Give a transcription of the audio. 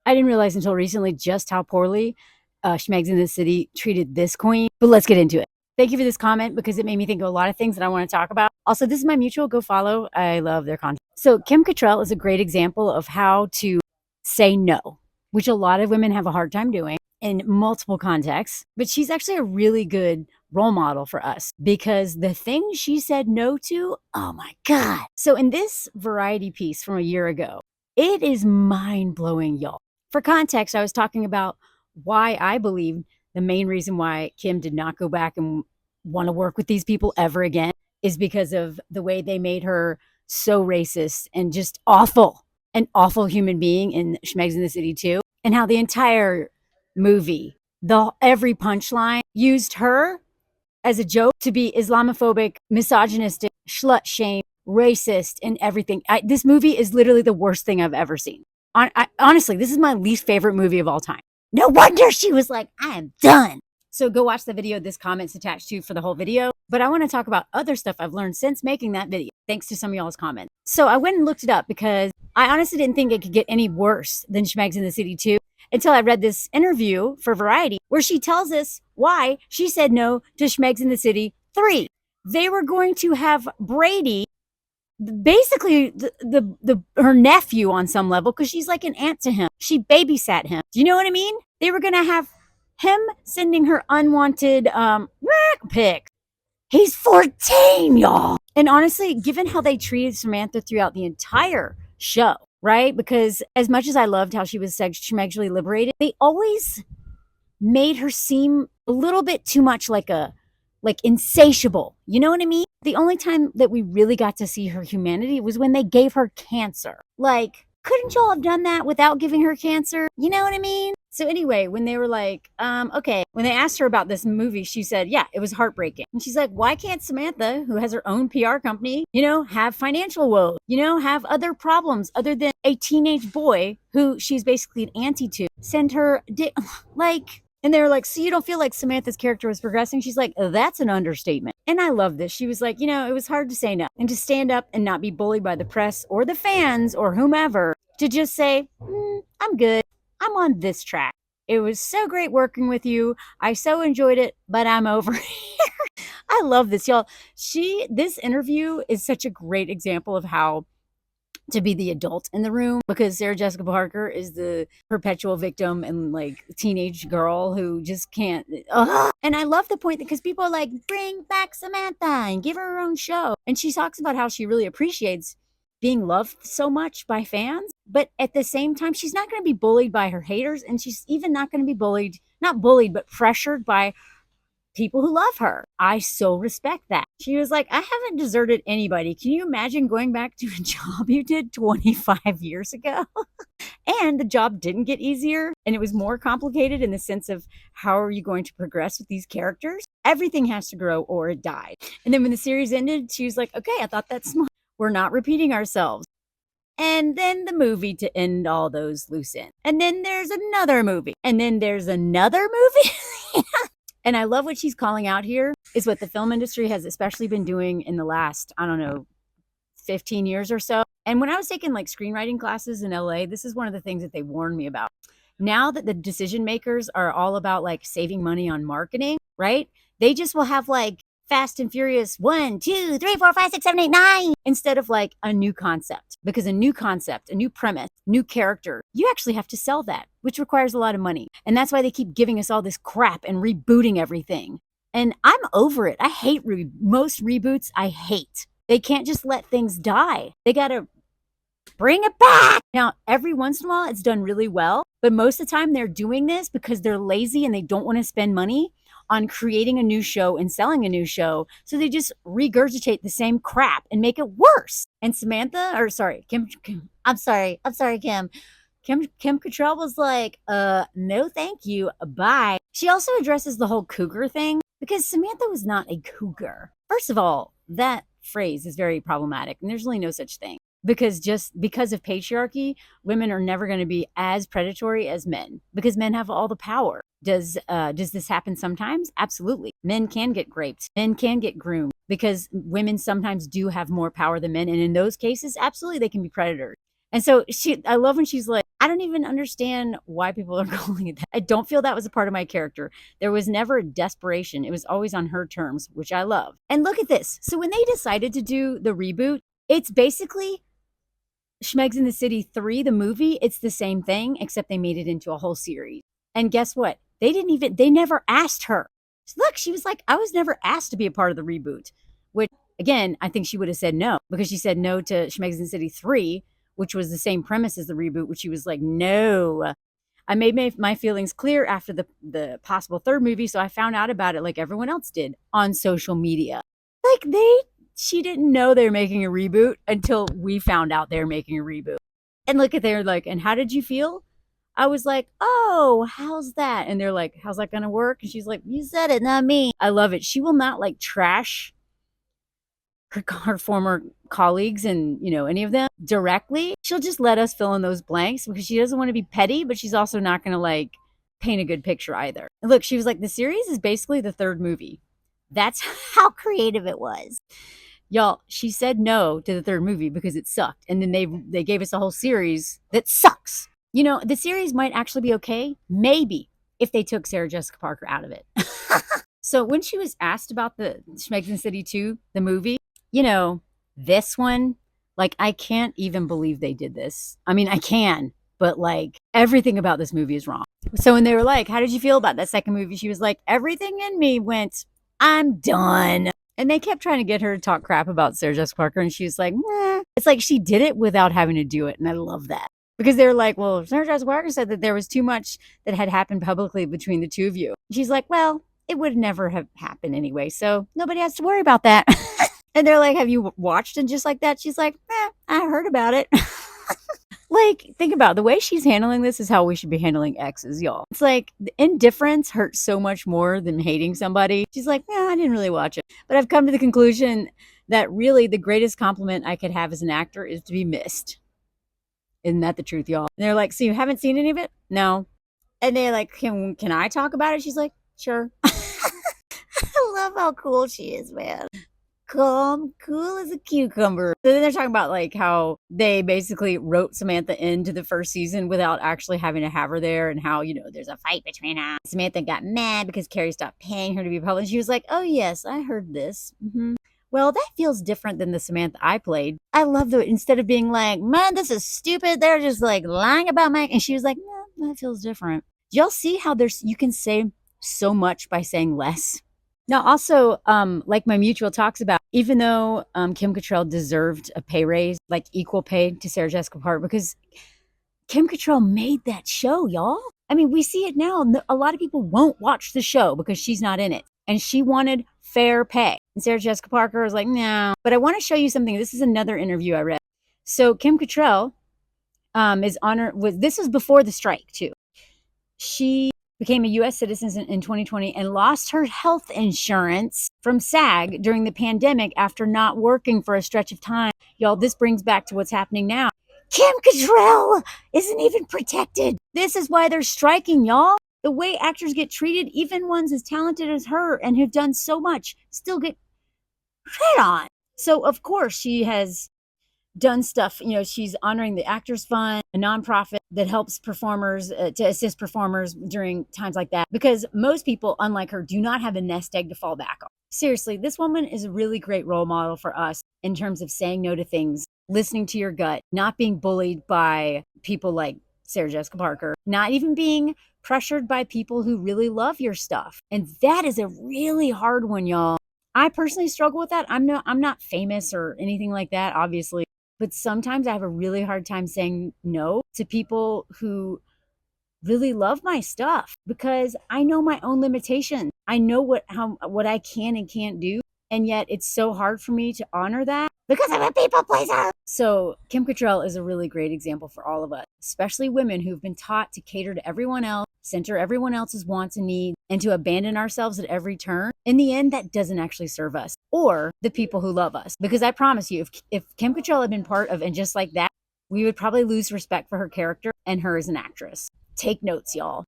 I didn't realize until recently just how poorly Schmegs in the City treated this queen, but let's get into it. Thank you for this comment because it made me think of a lot of things that I want to talk about. Also, this is my mutual. Go follow. I love their content. So Kim Cattrall is a great example of how to say no, which a lot of women have a hard time doing in multiple contexts. But she's actually a really good role model for us because the thing she said no to, oh my God. So in this Variety piece from a year ago, it is mind blowing, y'all. For context, I was talking about why I believe the main reason why Kim did not go back and want to work with these people ever again is because of the way they made her so racist and just awful, an awful human being in Schmegs in the City too, and how the entire movie, every punchline used her as a joke to be Islamophobic, misogynistic, slut shame, racist, and everything. This movie is literally the worst thing I've ever seen. Honestly, this is my least favorite movie of all time. No wonder she was like, I am done. So go watch the video this comment's attached to for the whole video. But I want to talk about other stuff I've learned since making that video, thanks to some of y'all's comments. So I went and looked it up because I honestly didn't think it could get any worse than Schmegs in the City 2 until I read this interview for Variety where she tells us why she said no to Schmegs in the City 3. They were going to have Brady, basically her nephew on some level, because she's like an aunt to him. She babysat him. Do you know what I mean? They were going to have him sending her unwanted pics. He's 14, y'all. And honestly, given how they treated Samantha throughout the entire show, right? Because as much as I loved how she was sexually liberated, they always made her seem a little bit too much like insatiable. You know what I mean? The only time that we really got to see her humanity was when they gave her cancer. Like, couldn't y'all have done that without giving her cancer? You know what I mean? So anyway, when they were like, okay, when they asked her about this movie, she said, yeah, it was heartbreaking. And she's like, why can't Samantha, who has her own PR company, have financial woes, have other problems other than a teenage boy who she's basically an auntie to, send her, like, and they were like, so you don't feel like Samantha's character was progressing? She's like, oh, that's an understatement. And I love this. She was like, it was hard to say no and to stand up and not be bullied by the press or the fans or whomever, to just say, I'm good. I'm on this track. It was so great working with you. I so enjoyed it, but I'm over here. I love this, y'all. This interview is such a great example of how to be the adult in the room, because Sarah Jessica Parker is the perpetual victim and like teenage girl who just can't. And I love the point because people are like, bring back Samantha and give her own show. And she talks about how she really appreciates being loved so much by fans, but at the same time, she's not going to be bullied by her haters. And she's even not going to be not bullied, but pressured by people who love her. I so respect that. She was like, I haven't deserted anybody. Can you imagine going back to a job you did 25 years ago? And the job didn't get easier, and it was more complicated in the sense of how are you going to progress with these characters? Everything has to grow or it died. And then when the series ended, she was like, okay, I thought that's smart. We're not repeating ourselves. And then the movie to end all those loose ends. And then there's another movie. And then there's another movie. And I love what she's calling out here is what the film industry has especially been doing in the last, 15 years or so. And when I was taking like screenwriting classes in LA, this is one of the things that they warned me about. Now that the decision makers are all about like saving money on marketing, right? They just will have like Fast and Furious 1, 2, 3, 4, 5, 6, 7, 8, 9 instead of like a new concept. Because a new concept, a new premise, new character, you actually have to sell that, which requires a lot of money. And that's why they keep giving us all this crap and rebooting everything. And I'm over it. I hate most reboots. I hate. They can't just let things die. They got to bring it back. Now, every once in a while, it's done really well. But most of the time, they're doing this because they're lazy and they don't want to spend money on creating a new show and selling a new show. So they just regurgitate the same crap and make it worse. And Kim. I'm sorry, Kim. Kim Cattrall was like, no, thank you. Bye. She also addresses the whole cougar thing because Samantha was not a cougar. First of all, that phrase is very problematic and there's really no such thing. Because just because of patriarchy, women are never going to be as predatory as men because men have all the power. Does this happen sometimes? Absolutely. Men can get raped. Men can get groomed because women sometimes do have more power than men. And in those cases, absolutely, they can be predators. And so I love when she's like, I don't even understand why people are calling it that. I don't feel that was a part of my character. There was never a desperation. It was always on her terms, which I love. And look at this. So when they decided to do the reboot, it's basically Schmegs in the City 3, the movie. It's the same thing, except they made it into a whole series. And guess what? They never asked her. Look, she was like, I was never asked to be a part of the reboot, which again, I think she would have said no, because she said no to Schmegs in the City 3, which was the same premise as the reboot, which she was like, no. I made my feelings clear after the possible third movie, so I found out about it like everyone else did on social media. Like she didn't know they were making a reboot until we found out they were making a reboot. And look at they're like, and how did you feel? I was like, oh, how's that? And they're like, how's that gonna work? And she's like, you said it, not me. I love it. She will not like trash her former colleagues and, you know, any of them directly. She'll just let us fill in those blanks because she doesn't want to be petty, but she's also not going to like paint a good picture either. And look, she was like, the series is basically the third movie. That's how creative it was. Y'all, she said no to the third movie because it sucked. And then they gave us a whole series that sucks. You know, the series might actually be okay, maybe, if they took Sarah Jessica Parker out of it. So when she was asked about the Schmegs in the City 2, the movie, you know, this one, like, I can't even believe they did this. I mean, I can, but like, everything about this movie is wrong. So when they were like, how did you feel about that second movie? She was like, everything in me went, I'm done. And they kept trying to get her to talk crap about Sarah Jessica Parker. And she was like, nah. It's like she did it without having to do it. And I love that. Because they were like, well, Sarah Jessica Parker said that there was too much that had happened publicly between the two of you. She's like, well, it would never have happened anyway. So nobody has to worry about that. And they're like, have you watched it just like that? She's like, I heard about it. Like, think about it. The way she's handling this is how we should be handling exes, y'all. It's like the indifference hurts so much more than hating somebody. She's like, I didn't really watch it. But I've come to the conclusion that really the greatest compliment I could have as an actor is to be missed. Isn't that the truth, y'all? And they're like, so you haven't seen any of it? No. And they're like, can I talk about it? She's like, sure. I love how cool she is, man. Calm, cool as a cucumber. So then they're talking about like how they basically wrote Samantha into the first season without actually having to have her there, and how, you know, there's a fight between her. Samantha got mad because Carrie stopped paying her to be public. She was like, oh yes, I heard this. Well, that feels different than the Samantha I played. I love that instead of being like, man, this is stupid, they're just like lying about my, and she was like, no, that feels different. Y'all see how you can say so much by saying less? Now, also, like my mutual talks about, even though Kim Cattrall deserved a pay raise, like equal pay to Sarah Jessica Parker, because Kim Cattrall made that show, y'all. I mean, we see it now. A lot of people won't watch the show because she's not in it. And she wanted fair pay. And Sarah Jessica Parker was like, no. But I want to show you something. This is another interview I read. So Kim Cattrall is honored with, this was before the strike, too. She became a U.S. citizen in 2020 and lost her health insurance from SAG during the pandemic after not working for a stretch of time. Y'all, this brings back to what's happening now. Kim Cattrall isn't even protected. This is why they're striking, y'all. The way actors get treated, even ones as talented as her and who've done so much, still get hit on. So, of course, she has done stuff, you know, she's honoring the Actors Fund, a nonprofit that helps performers, to assist performers during times like that, because most people, unlike her, do not have a nest egg to fall back on. Seriously, this woman is a really great role model for us in terms of saying no to things, listening to your gut, not being bullied by people like Sarah Jessica Parker, not even being pressured by people who really love your stuff. And that is a really hard one, y'all. I personally struggle with that. I'm not famous or anything like that, obviously. But sometimes I have a really hard time saying no to people who really love my stuff, because I know my own limitations. I know what I can and can't do. And yet it's so hard for me to honor that because I'm a people pleaser. So Kim Cattrall is a really great example for all of us, especially women who've been taught to cater to everyone else, center everyone else's wants and needs, and to abandon ourselves at every turn. In the end, that doesn't actually serve us or the people who love us. Because I promise you, if Kim Cattrall had been part of And Just Like That, we would probably lose respect for her character and her as an actress. Take notes, y'all.